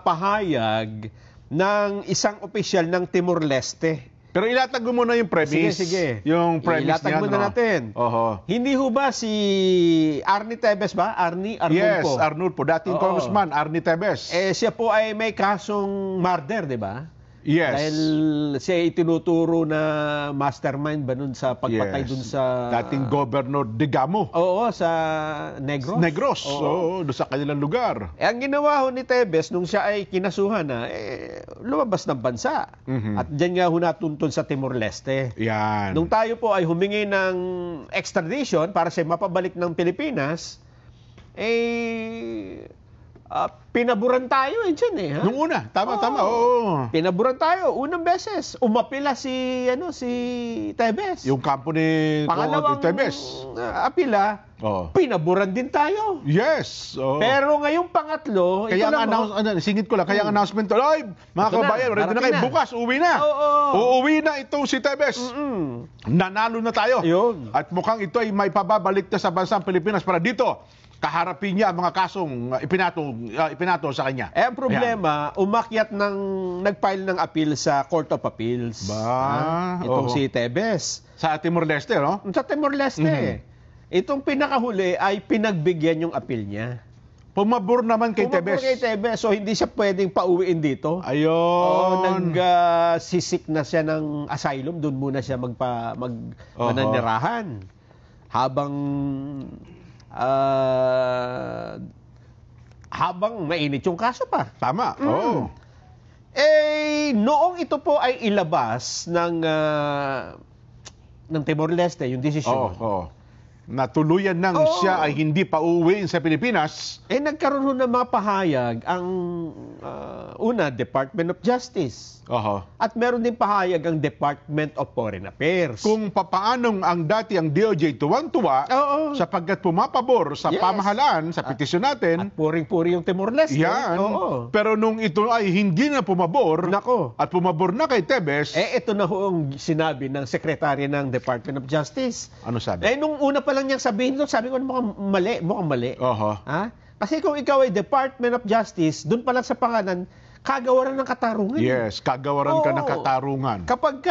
pahayag ng isang opisyal ng Timor-Leste. Pero ilatag mo muna yung premise. Sige. Yung premise ilatag niya, muna natin. Oho. Hindi ho ba si Arnie Tevez ba? Arnulfo? Yes, Arnulfo. Dating Oo. Congressman, Arnie Tevez. Siya po ay may kasong murder, di ba? Yes. Dahil siya ay tinuturo na mastermind ba nun sa pagpatay Yes. dun sa... Dating Governor Digamo. Oo, sa Negros. Negros. Oo. Doon sa kanilang lugar. Ang ginawa ho ni Tevez nung siya ay kinasuhan na, lumabas ng bansa. At dyan nga ho natuntun sa Timor-Leste. Yan. Nung tayo po ay humingi ng extradition para siya mapabalik ng Pilipinas, pinaburan tayo dyan eh. Ha? Nung una, tama. Oo. Pinaburan tayo. Unang beses, umapila si Tevez. Yung kampo ni Pangalawang Tevez. apila, pinaburan din tayo. Yes. Oo. Pero ngayong pangatlo, Kaya ito ang lang, singit ko lang, kaya ang announcement to, ay, mga Ito na, kabayan, ready na darating kayo, na. bukas, uuwi na. Oo. Uuwi na itong si Tevez. Nanalo na tayo. Yun. At mukhang ito ay may pababalik na sa bansang Pilipinas para dito, kaharapin niya ang mga kasong ipinato sa kanya. Ang problema, nag-file ng appeal sa Court of Appeals. Itong si Tevez. Sa Timor-Leste, no? Sa Timor-Leste. Itong pinakahuli ay pinagbigyan yung appeal niya. Pumabor naman kay Pumabor Tevez. kay Tevez, so hindi siya pwedeng pauwiin dito. Ayun. Nagsisik na siya ng asylum, doon muna siya mananirahan. Habang mainit yung kaso pa. Tama. Oo. Noong ito po ay ilabas ng Timor-Leste, yung desisyon. Oo. Natuluyan nang siya ay hindi pa uuwiin sa Pilipinas. Nagkaroon ng mga pahayag ang una, Department of Justice. At meron din pahayag ang Department of Foreign Affairs. Kung papaanong ang dati ang DOJ tuwang-tuwa sapagkat pumapabor sa pamahalaan, sa petisyon natin. At puring-puri yung Timor-Leste. Yan. Pero nung ito ay hindi na pumabor, at pumabor na kay Tevez. Ito na ho ang sinabi ng Secretary ng Department of Justice. Ano sabi? Nung una pa lang niyang sabihin ito, sabi ko mukhang mali. Ha? Kasi kung ikaw ay Department of Justice, doon pa lang sa pangalan, kagawaran ng katarungan. Yes, kagawaran ka ng katarungan. Kapag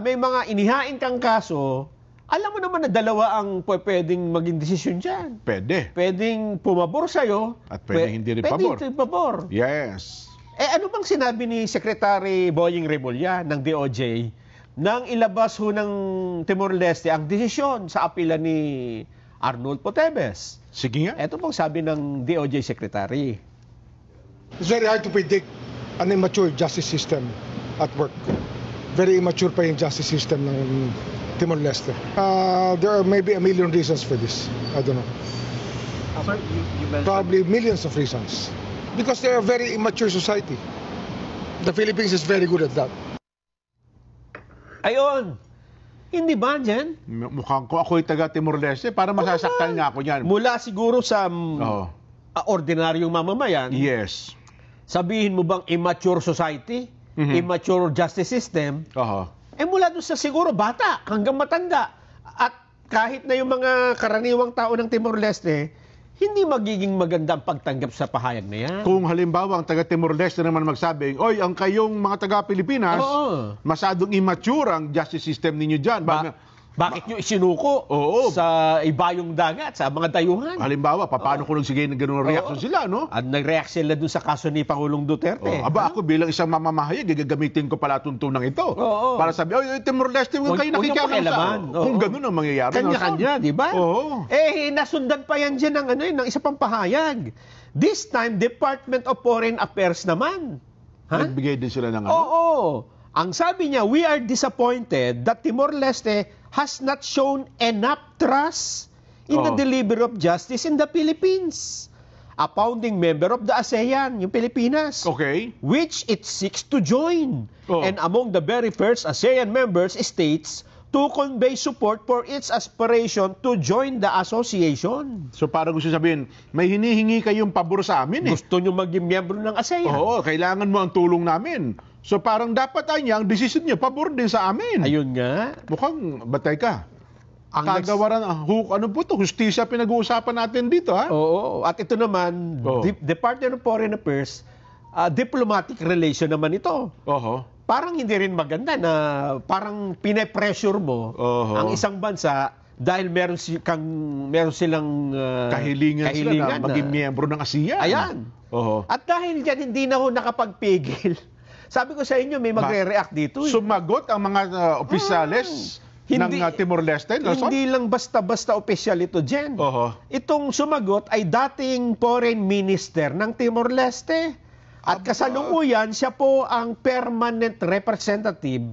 may mga inihain kang kaso, alam mo naman na dalawa ang pwedeng maging desisyon dyan. Pwedeng pumabor sa'yo. At pwedeng hindi rin pabor. Pwedeng pabor. Yes. Ano bang sinabi ni Secretary Boying Remulla ng DOJ nang ilabas ho ng Timor-Leste ang desisyon sa apila ni Arnulfo Tevez? Sige nga. Ito pong sabi ng DOJ Secretary. It's very hard to predict an immature justice system at work. Very immature pa yung justice system ng Timor-Leste. There are maybe a million reasons for this. I don't know. Sir, you mentioned... Probably millions of reasons. Because they're a very immature society. The Philippines is very good at that. Ayun. Hindi ba dyan? Mukhang ko ako'y taga Timor-Leste para masasaktan nga ako yan. Mula siguro sa ordinaryong mamamayan. Yes. Sabihin mo bang immature society? Immature justice system? Mula doon sa siguro bata hanggang matanda. At kahit na yung mga karaniwang tao ng Timor-Leste, hindi magiging maganda ang pagtanggap sa pahayag na yan. Kung halimbawa ang taga Timor-Leste naman magsabing, oy, ang kayong mga taga Pilipinas, masyadong immature ang justice system ninyo dyan. Bakit nyo isinuko sa ibayong dagat, sa mga dayuhan? Halimbawa, paano kung nagsigay ng gano'ng reaksyon sila, no? At nag-react sila dun sa kaso ni Pangulong Duterte. Ako bilang isang mamamahayag, gagamitin ko pala tuntunang ito. Para sabi, oy, Timor-Leste, huwag kayo nakikialam sa... Kung gano'n ang mangyayari. Kanya-kanya, di ba? Nasundan pa yan dyan ng isa pang pahayag. This time, Department of Foreign Affairs naman. Nagbigay din sila ng Ang sabi niya, we are disappointed that Timor-Leste has not shown enough trust in the delivery of justice in the Philippines. A founding member of the ASEAN, yung Pilipinas, which it seeks to join. And among the very first ASEAN members states to convey support for its aspiration to join the association. So parang gusto sabihin, may hinihingi kayong pabor sa amin. Gusto nyo maging miyembro ng ASEAN. Kailangan mo ang tulong namin. So parang dapat ang decision niya, pabor din sa amin. Ayun nga. Mukhang batay ka. Kagawaran, ano po ito? Hustisya pinag-uusapan natin dito, ha? At ito naman, Department of Foreign Affairs, diplomatic relation naman ito. Parang hindi rin maganda na parang pine-pressure mo ang isang bansa dahil meron silang kahilingan sila na maging miyembro ng ASEAN. Ayan. At dahil dyan, hindi na ho nakapagpigil. Sabi ko sa inyo, may magre-react dito. Sumagot ang mga opisyales ng Timor-Leste, Nelson? Hindi lang basta-basta opisyal ito, Jen. Itong sumagot ay dating foreign minister ng Timor-Leste. At kasalukuyan, siya po ang permanent representative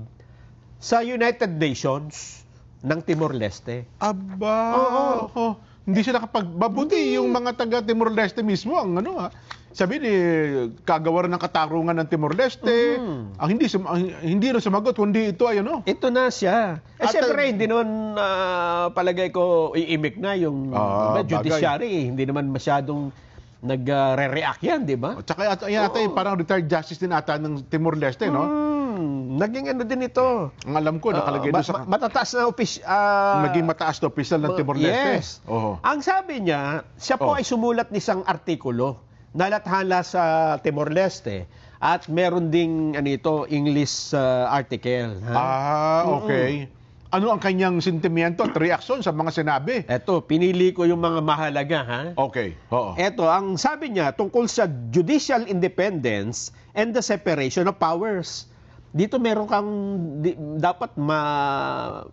sa United Nations ng Timor-Leste. Hindi sila kapagbabuti yung mga taga Timor-Leste mismo ang sabi ni kagawaran ng katarungan ng Timor-Leste, ang hindi na sumagot, kundi ito ay Ito na siya. Siyempre, hindi naman palagay ko iimik na yung judiciary. Hindi naman masyadong nagre-react yan, di ba? Tsaka yata parang retired justice din ata ng Timor-Leste, no? Naging din ito. Ang alam ko, nakalagay doon sa... Matataas na naging mataas na opisyal ng Timor-Leste. Yes. Ang sabi niya, siya po ay sumulat ng isang artikulo na lathala sa Timor-Leste at meron ding English article. Okay. Ano ang kanyang sentimiento at reaksyon sa mga sinabi? Eto, pinili ko yung mga mahalaga, ha? Okay. Eto, ang sabi niya tungkol sa judicial independence and the separation of powers. Dito meron kang dapat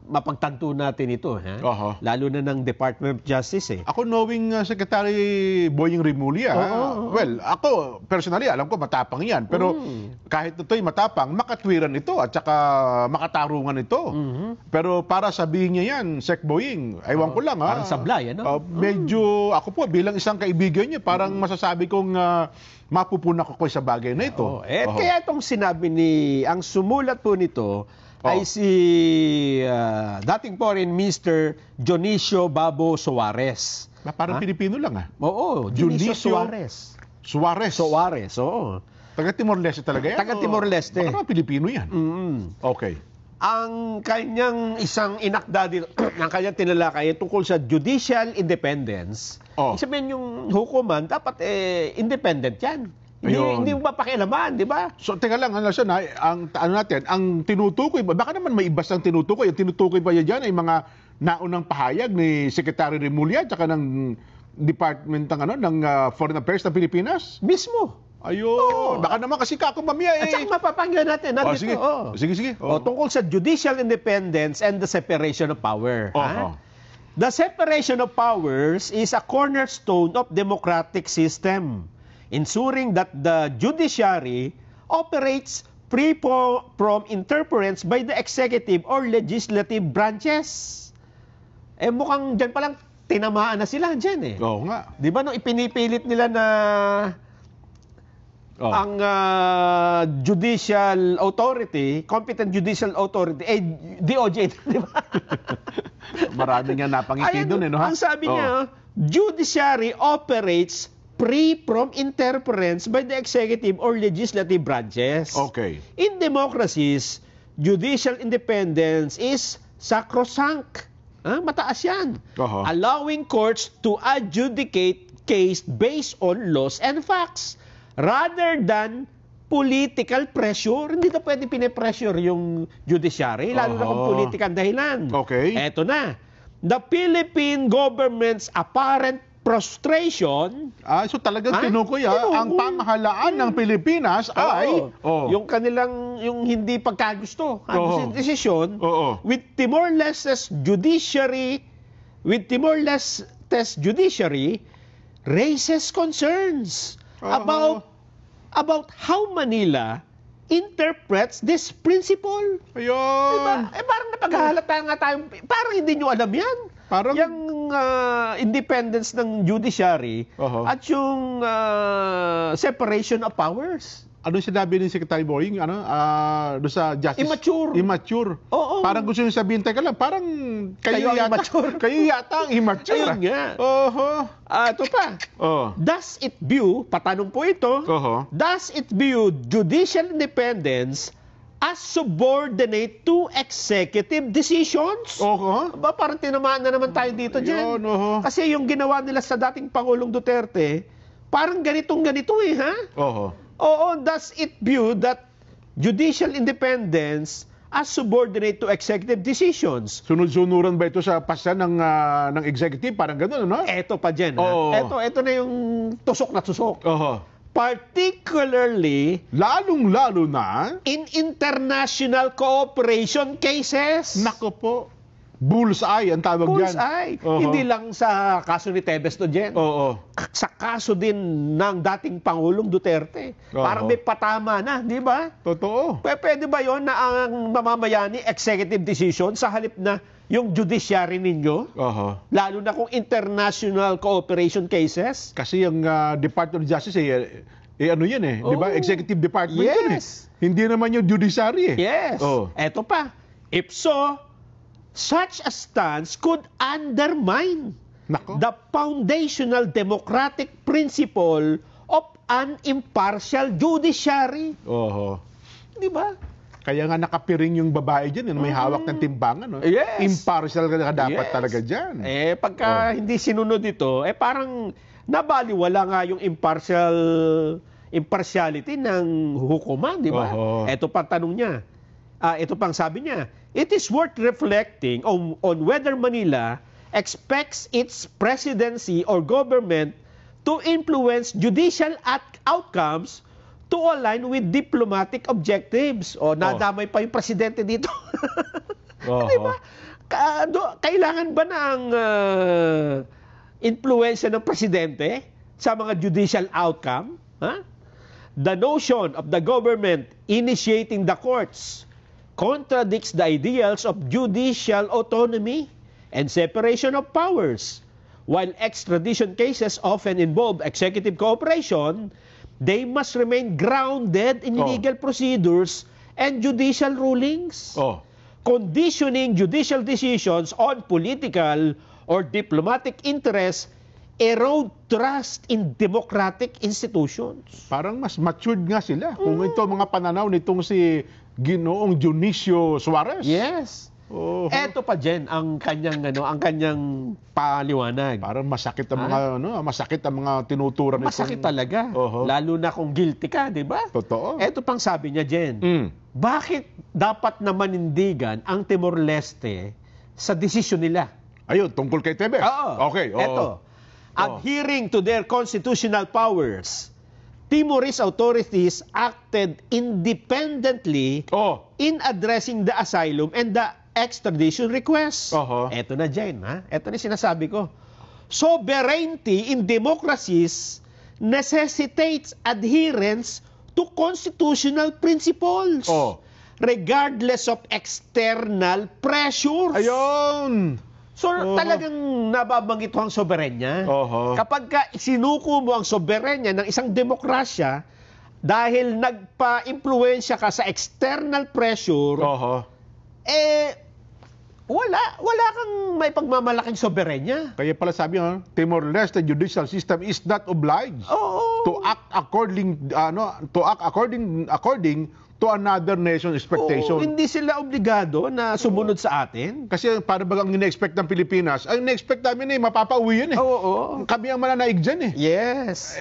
mapagtanto natin ito, ha? Lalo na ng Department of Justice, Ako knowing Secretary Boying Rimulya, well, ako personally alam ko matapang 'yan, pero kahit ito'y matapang, makatwiran ito at saka makatarungan ito. Pero para sabihin niya 'yan, Sec Boying, aywan ko lang Parang sablay, medyo ako po bilang isang kaibigan niya, parang masasabi kong mapupunak ako sa bagay na ito. Kaya itong sinabi ang sumulat po nito ay si dating Foreign Minister Dionisio Babo Soares. Parang Pilipino lang Dionisio Soares. Soares, oo. Taga Timor-Leste talaga yan? Taga Timor-Leste. Baka Pilipino yan. Okay. Ang kanyang isang inakda dito, ang kanyang tinalakay tungkol sa judicial independence. Sabihin yung hukuman, dapat independent yan. Hindi mo papakialaman, di ba? So, teka lang, ang tinutukoy, baka naman may ibas ang tinutukoy. Ang tinutukoy pa yan ay mga naunang pahayag ni Secretary Rimulya at saka ng Department ng Foreign Affairs ng Pilipinas? Mismo. Ayun. Baka naman kasi kako mamaya At saka mapapanggan natin. Sige. Tungkol sa judicial independence and the separation of power. The separation of powers is a cornerstone of democratic system, ensuring that the judiciary operates free from interference by the executive or legislative branches. Mukhang dyan palang tinamaan na sila dyan Oo nga. Di ba nung ipinipilit nila na ang judicial authority, competent judicial authority, DOJ, di ba? Marami nga napangiti doon, Ang sabi niya, judiciary operates free from interference by the executive or legislative branches. Okay. In democracies, judicial independence is sacrosanct. Mataas yan. Allowing courts to adjudicate case based on laws and facts rather than political pressure. Hindi na pwede pine-pressure yung judiciary, lalo na kung political dahilan. Okay. Eto na. The Philippine government's apparent frustration. So talagang tinukoy ang pamahalaan ng Pilipinas ay yung kanilang hindi pagkagusto, desisyon with Timor-Leste's judiciary raises concerns about how Manila interprets this principle. Ayun. Diba? Parang napaghahalata nga tayo. Parang hindi nyo alam yan. Parang yung independence ng judiciary at yung separation of powers. Ano sinabi ni Secretary Boying? Doon sa justice? Immature. Parang gusto niyo sabihin, teka lang, parang kayo yata ang immature. Ayun nga. Ito pa. Does it view, patanong po ito, does it view judicial independence as subordinate to executive decisions? Parang tinamaan na naman tayo dito dyan. Kasi yung ginawa nila sa dating Pangulong Duterte, parang ganito ha? Oo, does it view that judicial independence as subordinate to executive decisions? Sunod-sunuran ba ito sa pasya ng executive? Parang gano'n, no? Eto pa, Jen. Oo. Ito na yung tusok na tusok. Oho. Particularly Lalong-lalo na, in international cooperation cases. nako po, bullseye ang tawag dyan. Bullseye. Oho. Hindi lang sa kaso ni Tebes to, Jen. Oo. Sa kaso din ng dating Pangulong Duterte. Oho. Parang may patama na, di ba? Totoo. Pwede ba yon na ang mamamayani executive decision sa halip na yung judiciary ninyo? Oho. Lalo na kung international cooperation cases? Kasi yung Department of Justice, ano yan eh, di ba? Oh. Executive Department yun eh. Yes. Hindi naman yung judiciary eh. Yes. Oh. Eto pa. If so, such a stance could undermine Nako. the foundational democratic principle of an impartial judiciary. Oho. Di ba? Kaya nga nakapiring yung babae dyan, may hawak ng timbangan. No? Yes. Impartial ka dapat Yes. talaga dyan. Pagka hindi sinunod ito, parang nabaliwala nga yung impartiality ng hukuman, di ba? Oho. Ito pa tanong niya. Ito pang sabi niya, it is worth reflecting on whether Manila expects its presidency or government to influence judicial outcomes to align with diplomatic objectives. O, nadamay pa yung presidente dito. Di ba? Kailangan ba ng influensya ng presidente sa mga judicial outcome? Huh? The notion of the government initiating the courts contradicts the ideals of judicial autonomy and separation of powers. While extradition cases often involve executive cooperation, they must remain grounded in legal procedures and judicial rulings. Conditioning judicial decisions on political or diplomatic interests erode trust in democratic institutions. Parang mas matured nga sila. Kung ito mga pananaw nitong si Ginoong Dionisio Suarez. Yes. Oho. Eto pa Jen ang kanyang paliwanag. Parang masakit ang mga masakit ang mga tinuturan nitong. Masakit talaga. Oho. Lalo na kung guilty ka, 'di ba? Totoo. Eto pang sabi niya, Jen. Bakit dapat na manindigan ang Timor-Leste sa desisyon nila? Ayun, tungkol kay Tebes. Oo. Okay. Eto. Adhering to their constitutional powers, Timorese authorities acted independently in addressing the asylum and the extradition request. Eto na, Jen. Eto na sinasabi ko. Sovereignty in democracies necessitates adherence to constitutional principles regardless of external pressures. Ayun! So, talagang nababanggit ho ang soberenya. Kapag sinuko mo ang soberenya ng isang demokrasya, dahil nagpa-impluensya ka sa external pressure, wala kang may pagmamalaking soberenya. Kaya pala sabi Timor-Leste judicial system is not obliged to act according to another nation's expectation. Hindi sila obligado na sumunod sa atin. Kasi para bagang ine-expect ng Pilipinas, ang ine-expect namin mapapauwi yun eh. Kami ang mananaig dyan eh. Yes.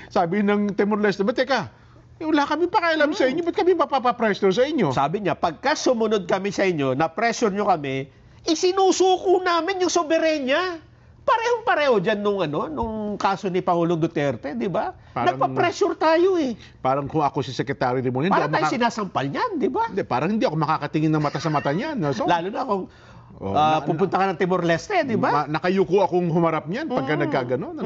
Sabi ng Timor-Leste, teka, wala kami pakialam sa inyo, ba't kami mapapapressure sa inyo? Sabi niya, pagka sumunod kami sa inyo, na-pressure nyo kami, isinusuko namin yung soberenya. Parehong-pareho dyan nung kaso ni Pangulong Duterte, di ba? Nagpa-pressure tayo eh. Parang kung ako si Secretary Rimon, parang tayo sinasampal niyan, di ba? Parang hindi ako makakatingin ng mata sa mata niyan. So, lalo na kung pupunta ka ng Timor-Leste, di ba? Nakayuko akong humarap niyan pagka nagkaganon.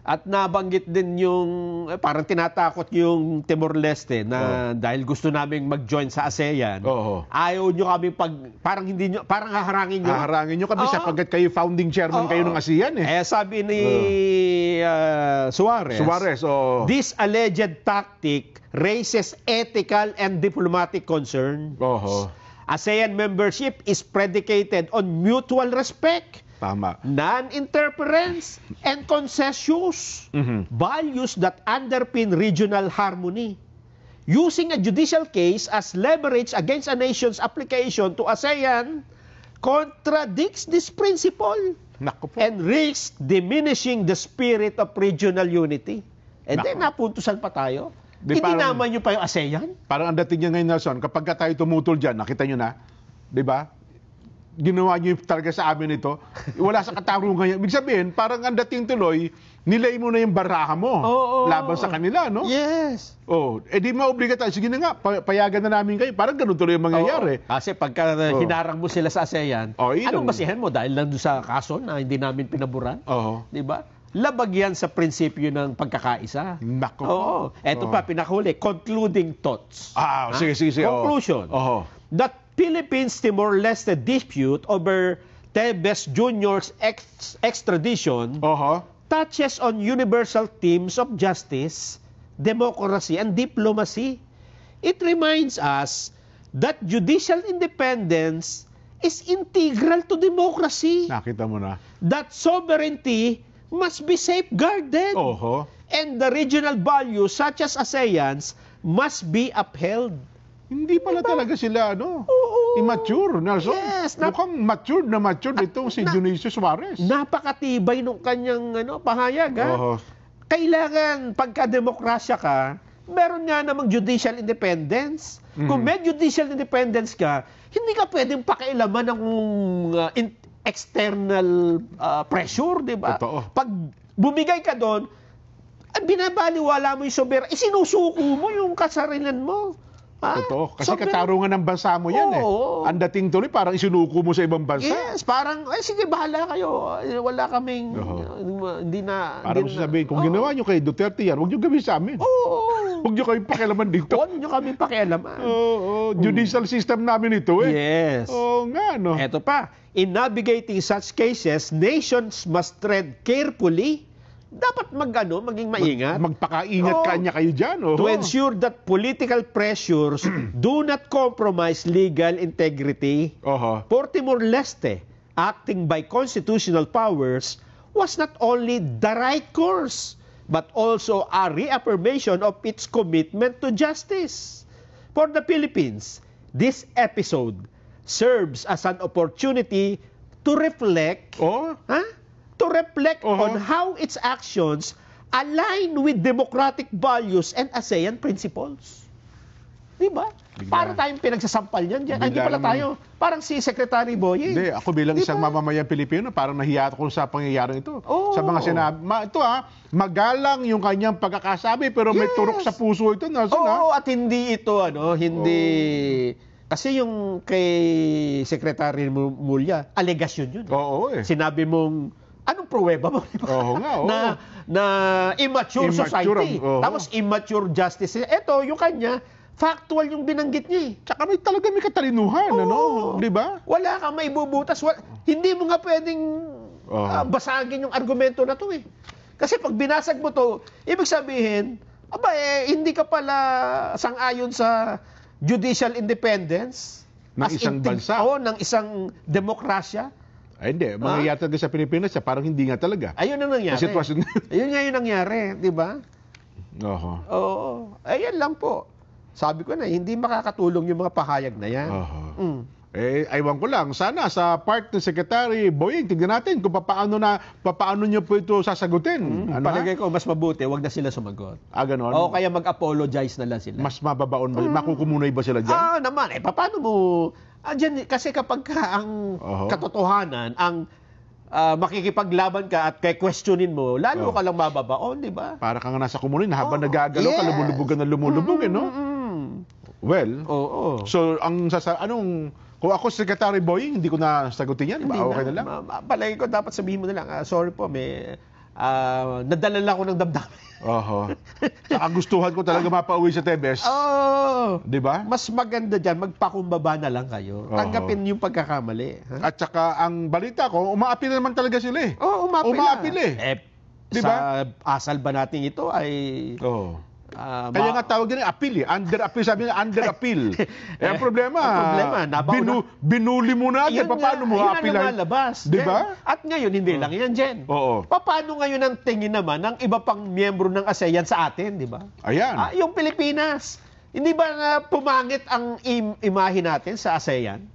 At nabanggit din yung, parang tinatakot yung Timor-Leste na dahil gusto naming mag-join sa ASEAN, ayaw nyo kami parang haharangin nyo. Haharangin nyo kami sapagkat kayo founding chairman kayo ng ASEAN eh. Sabi ni Suarez, this alleged tactic raises ethical and diplomatic concern. ASEAN membership is predicated on mutual respect, non-interference, and consensus, values that underpin regional harmony. Using a judicial case as leverage against a nation's application to ASEAN contradicts this principle and risks diminishing the spirit of regional unity. And then napuntusan pa tayo. Di, Hindi parang- naman nyo pa yung ASEAN. Parang ang dating niya ngayon, Nelson, kapag ka tayo tumutol dyan, nakita nyo na, di ba? Ginawa nyo talaga sa amin ito. Wala sa katarungan yan. Ibig sabihin, parang ang dating tuloy, nilay mo na yung baraha mo laban sa kanila, no? Yes. Di maobliga tayo. Sige na nga, payagan na namin kayo. Parang ganun tuloy yung mangyayari. Kasi pagka hinarang mo sila sa ASEAN, Yun anong ang- basihan mo? Dahil nandun sa kaso na hindi namin pinaburan? Oo. Di ba? Labag yan sa prinsipyo ng pagkakaisa. Nako. Oo. Eto pa, pinakahuli, concluding thoughts. Sige. Conclusion. Oo. That Philippines-Timor-Leste dispute over Tevez Jr.'s extradition Oho. touches on universal themes of justice, democracy, and diplomacy. It reminds us that judicial independence is integral to democracy, Nakita mo na. that sovereignty must be safeguarded, Oho. and the regional values such as ASEAN's must be upheld. Hindi pala talaga sila, Oo. immature, Nelson. Yes, Mukhang matured itong si Dionisio Suarez. Napakatibay nung kanyang pahayag. Ha? Oho. Kailangan, pagka-demokrasya ka, meron nga namang judicial independence. Kung may judicial independence ka, hindi ka pwedeng pakialaman ng external pressure, di ba? Totoo. Pag bumigay ka doon, binabaliwala mo yung soberanya, isinusuko mo yung kasarilan mo. Ha? Totoo. Kasi Sovereign- katarungan ng bansa mo yan Oo. Ang dating tuloy, parang isinuko mo sa ibang bansa. Yes, parang, sige, bahala kayo. Wala kaming, hindi na... Parang hindi na- sasabihin, kung ginawa nyo kay Duterte yan, huwag nyo gawin sa amin. Oo. Huwag nyo kayong pakialaman dito. Huwag nyo kami pakialaman. Judicial system namin ito Yes. Oo nga, no? Eto pa, in navigating such cases, nations must tread carefully. Dapat maging maingat. Magpakaingat Oo. kanya kayo dyan. To ensure that political pressures do not compromise legal integrity. Oho. For Timor-Leste, acting by constitutional powers was not only the right course, but also a reaffirmation of its commitment to justice. For the Philippines, this episode serves as an opportunity to reflect to reflect on how its actions align with democratic values and ASEAN principles. Di ba? Para tayong pinagsasampal yan dyan. Ay, hindi pala tayo. Parang si Secretary Boying. Hindi, ako bilang isang mamamayang Pilipino, parang nahiya ako sa pangyayaring ito. Oo. Sa mga sinabi. Magalang yung kanyang pagkakasabi, pero may turok sa puso ito. Oo, at hindi ito, hindi... Kasi yung kay Secretary Mulya, alegasyon yun. Oo Sinabi mong, anong pruweba mo? Oo nga, oo. Na immature society. Oo. Tapos immature justice. Ito, yung kanya, factual yung binanggit niya eh. Tsaka talaga may katalinuhan, Di ba? Wala kang maibubutas. Hindi mo nga pwedeng basagin yung argumento na to eh. Kasi pag binasag mo to, ibig sabihin, hindi ka pala sang-ayon sa judicial independence ng isang bansa. Oo, ng isang demokrasya. Ay, hindi. Mangyayari talaga sa Pilipinas, parang hindi nga talaga. Ayun ang nangyari. Sa sitwasyon Ayun nga yung nangyari, di ba? Oho. Oo. Ayan lang po. Sabi ko na, hindi makakatulong yung mga pahayag na yan. Oho. Aywan ko lang, sana sa part ng Secretary Boying, tignan natin kung paano nyo po ito sasagutin. Palagay ko, mas mabuti, wag na sila sumagot. Ganon? O kaya mag-apologize na lang sila. Mas mababaon ba? Makukumunoy ba sila dyan? Naman, paano mo... Dyan, kasi kapag ang katotohanan, ang makikipaglaban ka at questionin mo, lalo ka lang mababaon, di ba? Para kang nasa kumunoy, habang nagagalaw ka, lumulubugan na lumulubog, no? Well, so, kung ako Secretary Boying, hindi ko na sagutin yan. Okay na lang. Palagi ko dapat sabihin mo na lang, sorry po, nadala lang ako ng damdamin. Saka gustuhan ko talaga mapauwi sa Tevez. Di ba? Mas maganda dyan, magpakumbaba na lang kayo. Tanggapin yung pagkakamali. At saka, ang balita ko, umaapil na naman talaga sila eh. Umaapil Diba? Sa asal ba natin ito ay... Kaya nga tawag din appeal eh. Under appeal, sabi niya under appeal. Ang problema, binuli mo na agad. Paano mo appeal? Yun ang lumalabas. Diba? At ngayon, hindi lang yan, Jen. Oo. Paano ngayon ang tingin naman ng iba pang miyembro ng ASEAN sa atin, di ba? Ayan. Yung Pilipinas. Hindi ba na pumangit ang imahe natin sa ASEAN?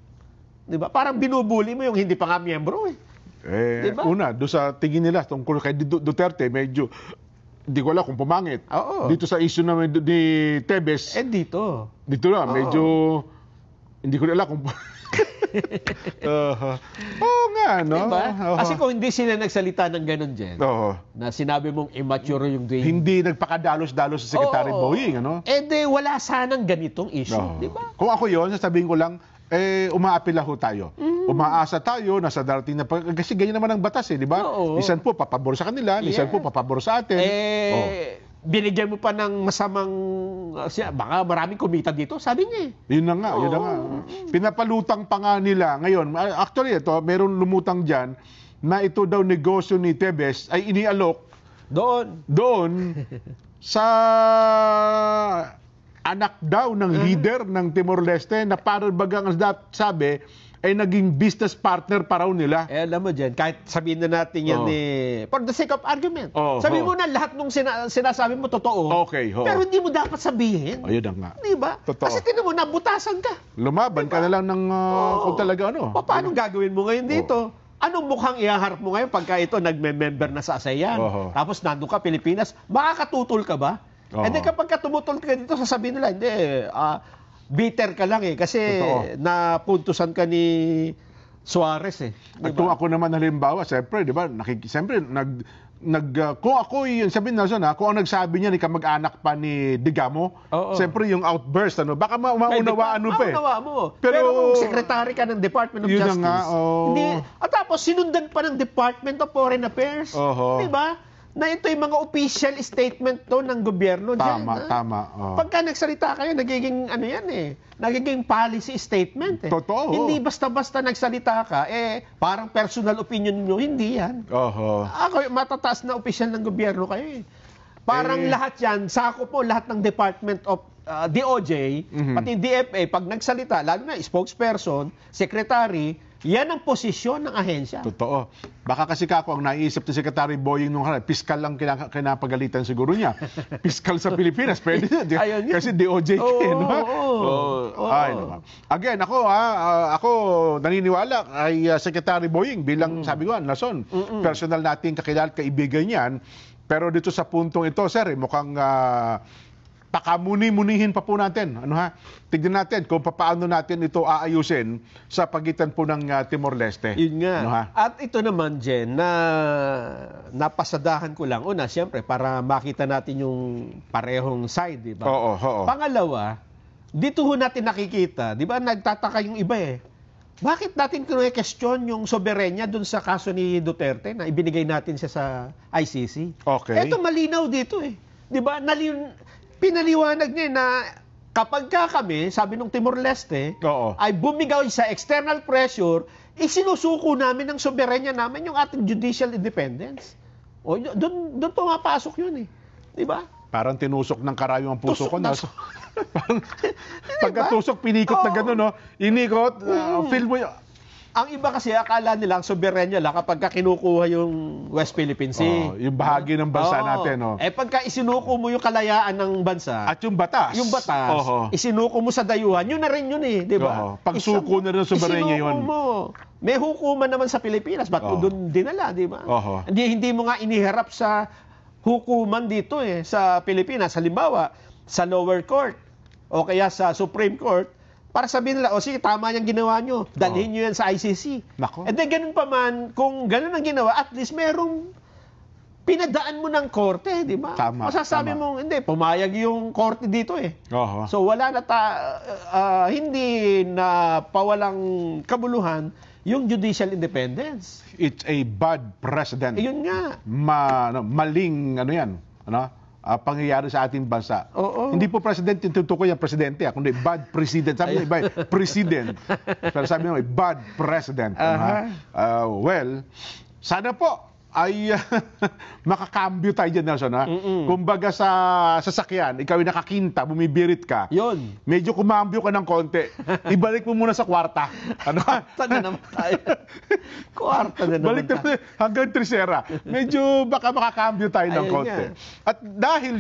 Di ba? Parang binubuli mo yung hindi pa nga miyembro eh. Diba? Una, doon sa tingin nila tungkol kay Duterte, medyo Hindi ko alam kung pumangit. Oo. Dito sa issue naman ni Tebes, Dito. dito na, medyo, hindi ko alam kung... Oo nga, no? Diba? Kasi kung hindi sila nagsalita ng ganun, Jen, na sinabi mong immature yung doing... Hindi nagpakadalos-dalos sa Secretary Boying, ano? Wala sanang ganitong issue, di ba? Kung ako yon, sasabihin ko lang, umaapila ho tayo. Umaasa tayo na sa darating na... Kasi ganyan naman ang batas, di ba? Minsan po, papabor sa kanila, minsan po, papabor sa atin. Binigyan mo pa ng masamang... baka maraming kumita dito, sabi niya. Yun na nga, yun na nga. Pinapalutang pa nga nila. Ngayon, actually ito, meron lumutang dyan na ito daw negosyo ni Tebes ay inialok doon sa anak daw ng leader ng Timor-Leste na parang bagang sabi ay naging business partner pa raw nila. Alam mo dyan, kahit sabihin na natin yan for the sake of argument. Sabihin mo na lahat nung sinasabi mo totoo. Okay. Pero hindi mo dapat sabihin. Ayun na nga. Di ba? Totoo. Kasi tinan mo, nabutasan ka. Lumaban ka na lang ng kung talaga ano. Paano gagawin mo ngayon dito? Anong mukhang ihaharap mo ngayon pagka ito nagme-member na sa ASEAN? Tapos nandun ka, Pilipinas, makakatutol ka ba? Hindi kapag tumutol ka dito, sasabihin nila, hindi, bitter ka lang kasi napuntusan ka ni Suarez At kung ako naman halimbawa, siyempre, di ba, kung ako yun, sabihin na kung ang nagsabi niya ni kamag-anak pa ni Digamo, siyempre yung outburst, baka maunawaan mo pa Maunawa mo. Pero kung secretary ka ng Department of Justice, hindi, at tapos sinundan pa ng Department of Foreign Affairs, di ba? Na ito yung mga official statement to ng gobyerno dyan. Tama. Pagka nagsalita kayo, nagiging nagiging policy statement. Totoo. Hindi basta-basta nagsalita ka, parang personal opinion nyo, hindi yan. Ako, matataas na official ng gobyerno kayo Parang lahat yan, sakop po lahat ng Department of DOJ, pati DFA, pag nagsalita, lalo na spokesperson, secretary, yan ang posisyon ng ahensya. Totoo. Baka kasi ang naiisip ni Secretary Boying nung piskal lang kinapagalitan siguro niya. Piskal sa Pilipinas, pwede na. Kasi DOJ Again, ako naniniwala ay Secretary Boying bilang sabi ko, Nason, personal nating kakilala, kaibigan niyan. Pero dito sa puntong ito, sir, mukhang pakamuni-munihin pa po natin. Tignan natin kung paano natin ito aayusin sa pagitan po ng Timor-Leste. Yun nga. At ito naman, Jen, na napasadahan ko lang. Una, siyempre, para makita natin yung parehong side, di ba? Pangalawa, dito ho natin nakikita, di ba, nagtataka yung iba Bakit natin question yung soberenya dun sa kaso ni Duterte na ibinigay natin siya sa ICC? Ito malinaw dito Di ba? Pinaliwanag niya na kapag kami, sabi ng Timor-Leste, ay bumigaw sa external pressure, isinusuko namin ng soberenya namin yung ating judicial independence. Doon pumapasok yun Di ba? Parang tinusok ng karayong ang puso ko. Pagkatusok, pinikot na gano'n, inikot, feel mo yun. Ang iba kasi akala nila ang soberenya lang kapag kinukuha yung West Philippine Sea. Yung bahagi ng bansa natin. Pagka isinuko mo yung kalayaan ng bansa. At yung batas. Isinuko mo sa dayuhan, yun na rin yun di ba? Pagsuko na rin ng soberenya yun. Mo. May hukuman naman sa Pilipinas, ba't mo doon dinala, di ba? Hindi mo nga iniharap sa hukuman dito sa Pilipinas. Halimbawa, sa lower court o kaya sa Supreme Court, para sabihin nila, sige, tama yung ginawa nyo. Dalhin nyo yan sa ICC. And then, ganun pa man, kung ganun ang ginawa, at least merong pinadaan mo ng korte, di ba? Masasabi mo, hindi, pumayag yung korte dito So, wala na hindi na pawalang kabuluhan yung judicial independence. It's a bad precedent. Yun nga. Maling, pangyayari sa ating bansa. Hindi po presidente yung tutukoy ang presidente, kundi bad president. Sabi niya, iba, president. Pero sabi niya, bad president. Well, sana po ay makakambyo tayo dyan, Nelson. Kumbaga sa sasakyan, ikaw yung nakakinta, bumibirit ka. Yun. Medyo kumambyo ka ng konti. Ibalik mo muna sa kwarta. Kwarta na naman tayo. Kwarta na naman balik tayo hanggang Trisera. Medyo baka makakambyo tayo ng konti. At dahil